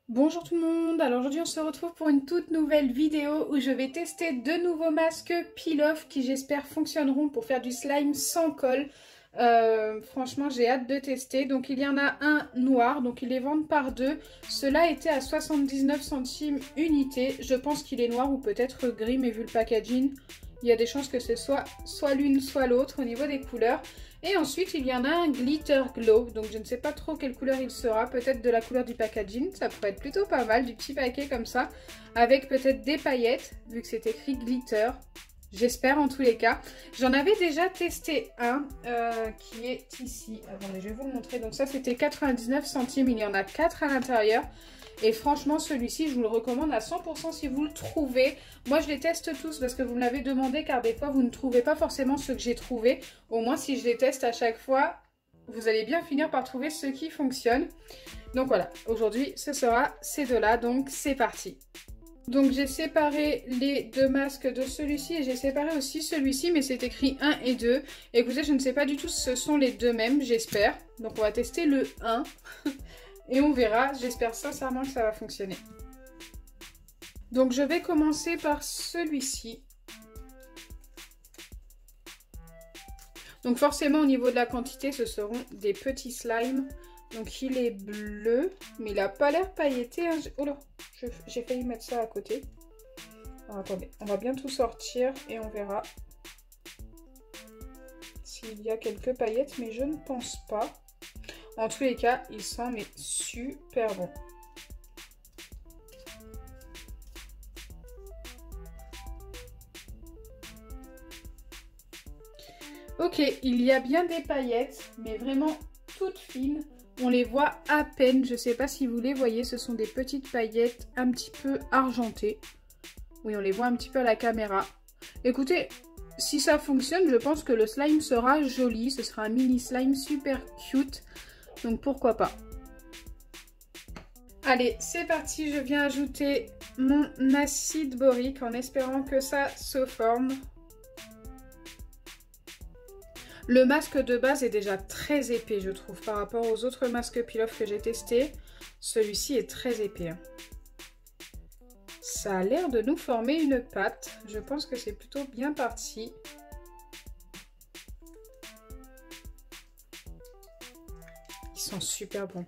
Bonjour tout le monde, alors aujourd'hui on se retrouve pour une toute nouvelle vidéo où je vais tester deux nouveaux masques peel-off qui j'espère fonctionneront pour faire du slime sans colle. Franchement j'ai hâte de tester. Donc il y en a un noir, donc ils les vendent par deux. Cela était à 79 centimes unité. Je pense qu'il est noir ou peut-être gris, mais vu le packaging, il y a des chances que ce soit l'une soit l'autre au niveau des couleurs. Et ensuite, il y en a un Glitter Glow. Donc, je ne sais pas trop quelle couleur il sera. Peut-être de la couleur du packaging. Ça pourrait être plutôt pas mal. Du petit paquet comme ça. Avec peut-être des paillettes. Vu que c'est écrit Glitter. J'espère en tous les cas. J'en avais déjà testé un qui est ici. Attendez, je vais vous le montrer. Donc, ça, c'était 99 centimes. Il y en a 4 à l'intérieur. Et franchement, celui-ci, je vous le recommande à 100% si vous le trouvez. Moi, je les teste tous parce que vous me l'avez demandé, car des fois, vous ne trouvez pas forcément ceux que j'ai trouvés. Au moins, si je les teste à chaque fois, vous allez bien finir par trouver ceux qui fonctionnent. Donc voilà, aujourd'hui, ce sera ces deux-là. Donc, c'est parti. Donc, j'ai séparé les deux masques de celui-ci et j'ai séparé aussi celui-ci, mais c'est écrit 1 et 2. Écoutez, je ne sais pas du tout si ce sont les deux mêmes, j'espère. Donc, on va tester le 1. Et on verra, j'espère sincèrement que ça va fonctionner. Donc je vais commencer par celui-ci. Donc forcément au niveau de la quantité, ce seront des petits slimes. Donc il est bleu, mais il n'a pas l'air pailleté. Hein. Oh là, j'ai failli mettre ça à côté. Alors, attendez, on va bien tout sortir et on verra s'il y a quelques paillettes, mais je ne pense pas. En tous les cas, il sent mais super bon. Ok, il y a bien des paillettes, mais vraiment toutes fines. On les voit à peine. Je ne sais pas si vous les voyez, ce sont des petites paillettes un petit peu argentées. Oui, on les voit un petit peu à la caméra. Écoutez, si ça fonctionne, je pense que le slime sera joli. Ce sera un mini slime super cute. Donc pourquoi pas. Allez, c'est parti, je viens ajouter mon acide borique en espérant que ça se forme. Le masque de base est déjà très épais, je trouve, par rapport aux autres masques peel-off que j'ai testés. Celui-ci est très épais. Hein. Ça a l'air de nous former une pâte. Je pense que c'est plutôt bien parti. Ils sont super bons.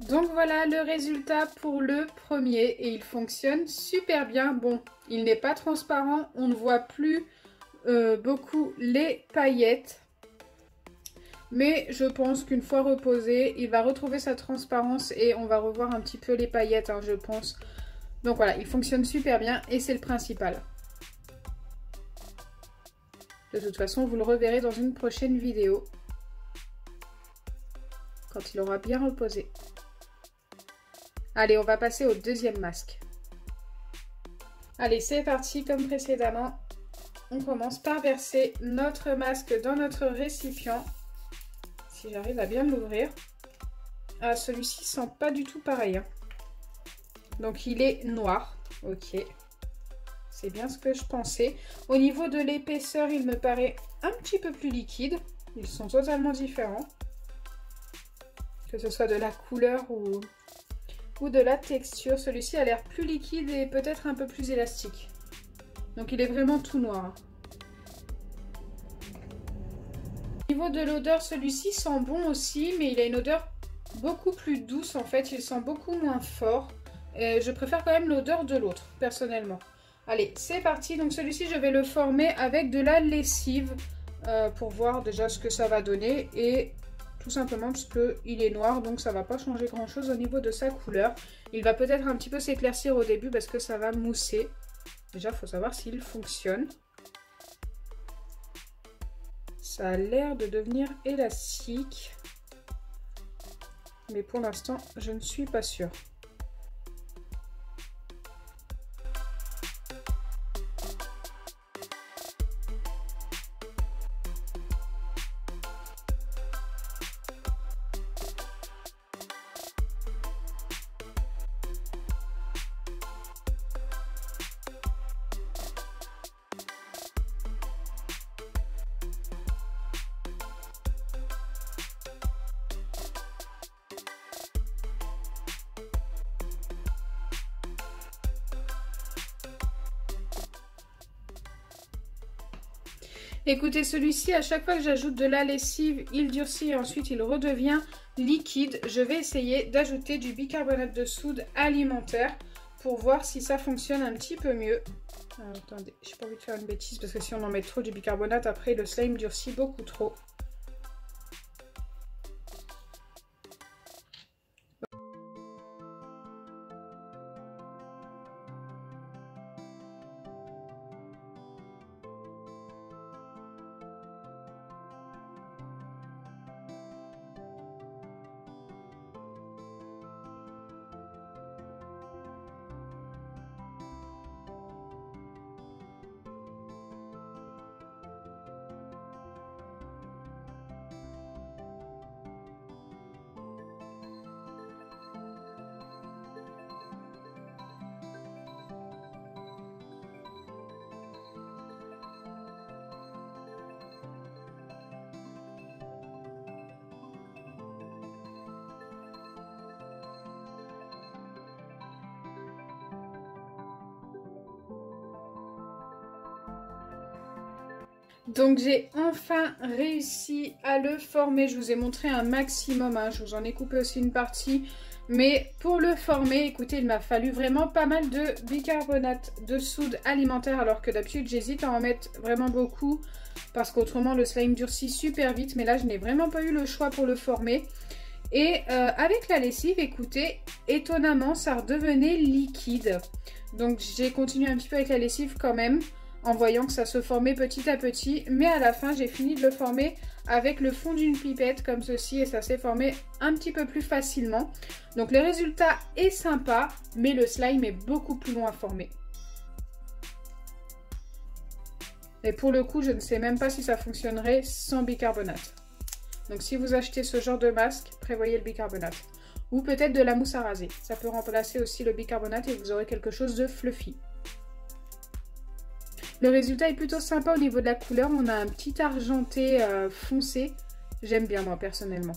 Donc voilà le résultat pour le premier et il fonctionne super bien. Bon, il n'est pas transparent, on ne voit plus beaucoup les paillettes. Mais je pense qu'une fois reposé, il va retrouver sa transparence et on va revoir un petit peu les paillettes, hein, je pense. Donc voilà, il fonctionne super bien et c'est le principal. De toute façon, vous le reverrez dans une prochaine vidéo. Quand il aura bien reposé. Allez, on va passer au deuxième masque. Allez, c'est parti comme précédemment. On commence par verser notre masque dans notre récipient. Si j'arrive à bien l'ouvrir. Ah, celui-ci sent pas du tout pareil. Hein. Donc, il est noir. Ok. C'est bien ce que je pensais. Au niveau de l'épaisseur, il me paraît un petit peu plus liquide. Ils sont totalement différents. Que ce soit de la couleur ou de la texture. Celui-ci a l'air plus liquide et peut-être un peu plus élastique. Donc il est vraiment tout noir. Au niveau de l'odeur, celui-ci sent bon aussi, mais il a une odeur beaucoup plus douce en fait. Il sent beaucoup moins fort. Je préfère quand même l'odeur de l'autre, personnellement. Allez, c'est parti. Donc celui-ci, je vais le former avec de la lessive pour voir déjà ce que ça va donner. Et tout simplement parce qu'il est noir, donc ça va pas changer grand-chose au niveau de sa couleur. Il va peut-être un petit peu s'éclaircir au début parce que ça va mousser. Déjà, il faut savoir s'il fonctionne. Ça a l'air de devenir élastique. Mais pour l'instant, je ne suis pas sûre. Écoutez, celui-ci, à chaque fois que j'ajoute de la lessive, il durcit et ensuite il redevient liquide. Je vais essayer d'ajouter du bicarbonate de soude alimentaire pour voir si ça fonctionne un petit peu mieux. Alors, attendez, j'ai pas envie de faire une bêtise parce que si on en met trop du bicarbonate, après le slime durcit beaucoup trop. Donc j'ai enfin réussi à le former, je vous ai montré un maximum, hein. Je vous en ai coupé aussi une partie. Mais pour le former, écoutez, il m'a fallu vraiment pas mal de bicarbonate de soude alimentaire. Alors que d'habitude j'hésite à en mettre vraiment beaucoup parce qu'autrement le slime durcit super vite. Mais là je n'ai vraiment pas eu le choix pour le former. Et avec la lessive, écoutez, étonnamment ça redevenait liquide. Donc j'ai continué un petit peu avec la lessive quand même, en voyant que ça se formait petit à petit. Mais à la fin, j'ai fini de le former avec le fond d'une pipette comme ceci. Et ça s'est formé un petit peu plus facilement. Donc le résultat est sympa, mais le slime est beaucoup plus long à former. Et pour le coup, je ne sais même pas si ça fonctionnerait sans bicarbonate. Donc si vous achetez ce genre de masque, prévoyez le bicarbonate. Ou peut-être de la mousse à raser. Ça peut remplacer aussi le bicarbonate et vous aurez quelque chose de fluffy. Le résultat est plutôt sympa au niveau de la couleur. On a un petit argenté foncé. J'aime bien moi personnellement.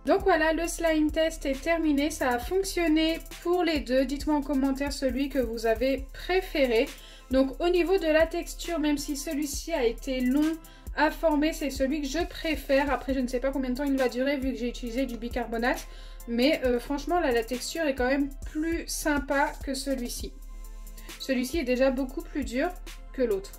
Donc voilà, le slime test est terminé. Ça a fonctionné pour les deux. Dites-moi en commentaire celui que vous avez préféré. Donc au niveau de la texture, même si celui-ci a été long à former, c'est celui que je préfère. Après, je ne sais pas combien de temps il va durer vu que j'ai utilisé du bicarbonate. Mais franchement, là, la texture est quand même plus sympa que celui-ci. Celui-ci est déjà beaucoup plus dur que l'autre.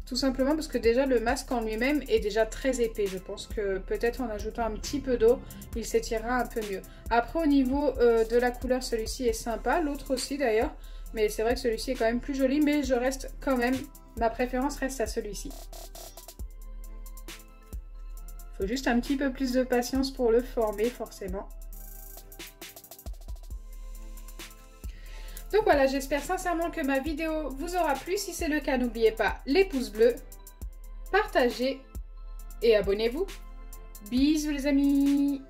Tout simplement parce que déjà, le masque en lui-même est déjà très épais. Je pense que peut-être en ajoutant un petit peu d'eau, il s'étirera un peu mieux. Après, au niveau de la couleur, celui-ci est sympa. L'autre aussi d'ailleurs. Mais c'est vrai que celui-ci est quand même plus joli. Mais je reste quand même... Ma préférence reste à celui-ci. Il faut juste un petit peu plus de patience pour le former, forcément. Donc voilà, j'espère sincèrement que ma vidéo vous aura plu. Si c'est le cas, n'oubliez pas les pouces bleus, partagez et abonnez-vous. Bisous les amis!